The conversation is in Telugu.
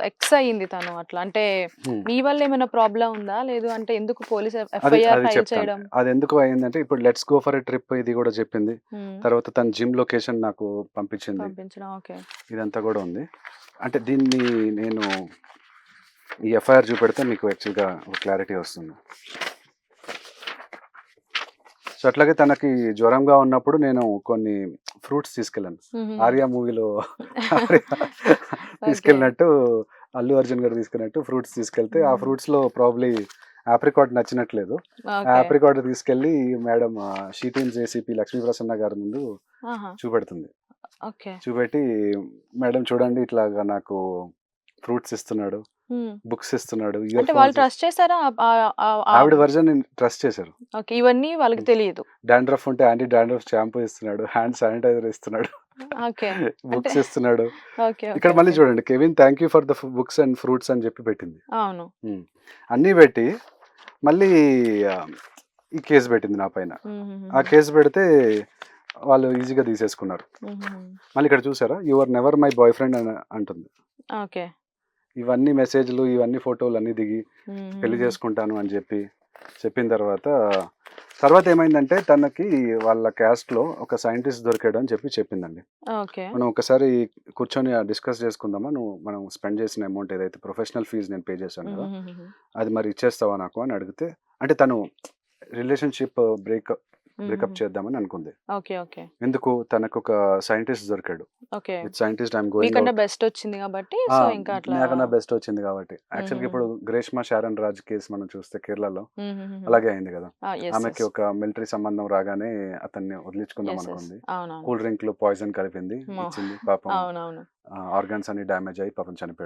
ఎక్స్ అయింది తను అట్లా? అంటే హ్మ్. మీ వల్ల ఏమైనా ప్రాబ్లమ్ ఉందా? లేదు అంటే ఎందుకు పోలీస్ అది ఎఫ్ఐఆర్ అది ఫైల్ చెప్తాను. చేయడం? అదెందుకు అయిందంటే ఇప్పుడు let's go for a trip ఇది గూడా జెప్పింది. హ్మ్. తర్వాత తన జిమ్ లొకేషన్ నాకు పంపించింది. పంపించడం. ఓకే. ఇదంతా గూడా ఉంది. అంటే దీన్ని నేను ఈ ఎఫ్ఐఆర్ చూపెడితే మీకు యాక్చువల్‌గా ఒక క్లారిటీ వస్తుంది. సో, అట్లాగే తనకి జ్వరంగా ఉన్నప్పుడు నేను కొన్ని ఫ్రూట్స్ తీసుకెళ్ళాను. హుహు. 'ఆర్య' మూవీలో ఆర్య ఓకే. తీసుకెళ్ళినట్టు అల్లు అర్జున్ గారు తీసుకెళ్ళినట్టు ఫ్రూట్స్ తీసుకెళ్తే, ఆ హ్మ్. ఫ్రూట్స్‌లో ప్రాబబ్లీ ఆప్రికాట్ నచ్చినట్లేదు. ఆ ఓకే. ఆప్రికాట్ తీసుకెళ్ళి madam she teams ACP Lakshmi Prasanna గారి ముందు ఆహా! చూపెడుతుంది. ఓకే. చూపెట్టి, మేడం చూడండి ఇట్లాగా నాకు ఫ్రూట్స్ ఇస్తున్నాడు, హ్మ్. బుక్స్ ఇస్తున్నాడు, అంటే వాళ్ళు ఇయర్‌ఫోన్స్ ట్రస్ట్ చేసారా? ఆవిడ వర్షన్‌ని ట్రస్ట్ చేశారు. ఓకే. ఇవన్నీ వాళ్ళకి హ్మ్. తెలీదు. డాండ్రఫ్ ఉంటే యాంటీ డాండ్రఫ్ షాంపూ ఇస్తున్నాడు, హ్యాండ్ శానిటైజర్ ఇస్తున్నాడు, ఓకే. అంటే బుక్స్ ఇస్తున్నాడు. ఓకే. ఇక్కడ ఓకే. మళ్ళీ ఓకే. చూడండి, Kevin thank you for the books and fruits అని చెప్పి పెట్టింది. అవును. హ్మ్. అన్నీ పెట్టి మళ్ళీ ఆహ్, ఈ కేస్ పెట్టింది నా పైన. ఆ హుహుహుహు. కేస్ పెడితే వాళ్ళు ఈజీగా తీసేసుకున్నారు. హుహుహు. మళ్ళీ ఇక్కడ చూసారా? You are never my boyfriend అని అంటుంది. ఓకే. ఇవన్నీ మెసేజ్‌లు, ఇవన్నీ ఫోటోలు అన్నీ దిగి పెళ్లి హుహుహుహు. చేసుకుంటాను అని చెప్పిన తర్వాత ఏమైందంటే తనకి వాళ్ళ క్యాస్ట్‌లో ఒక సైంటిస్ట్ దొరికాడు అని చెప్పిందండి. ఓకే. మనం ఒకసారి కూర్చొని డిస్కస్ చేసుకుందామా? మనం స్పెండ్ చేసిన అమౌంట్ ఏదైతే ప్రొఫెషనల్ ఫీజ్ నేను పే చేశాను కదా! హుహుహుహు. అది మరి ఇచ్చేస్తావా నాకు అని అడిగితే, అంటే తను రిలేషన్‌షిప్ బ్రేకప్ హుహుహు. చేద్దామని అనుకుంది. ఓకే. ఓకే. ఎందుకు? తనకొక సైంటిస్ట్ దొరికాడు. Okay. With scientist I'm going మీకన్నా ఔట్. బెస్ట్ వచ్చింది కాబట్టి ఆ! సో, ఇంకా అట్లా నాకన్నా బెస్ట్ వచ్చింది కాబట్టి. యాక్చువల్‌గా హుహుహుహు. ఇప్పుడు 'గ్రేష్మ షారన్ రాజ్' కేస్ మనం చూస్తే కేరళలో హుహుహుహు. అలాగే అయింది గదా! ఆ! యెస్. ఆమెకి యెస్. ఒక మిలిటరీ సంబంధం రాగానే అతన్ని వదిలించుకుందాం యెస్. యెస్. అనుకుంది. అవునవును. కూల్ డ్రింక్‌లో పాయిజన్ కలిపింది, అమ్మో! ఇచ్చింది. పాపం అవునవును. ఆర్గాన్స్ అన్నీ డ్యామేజ్ అయ్యి పాపం చనిపోయాడు.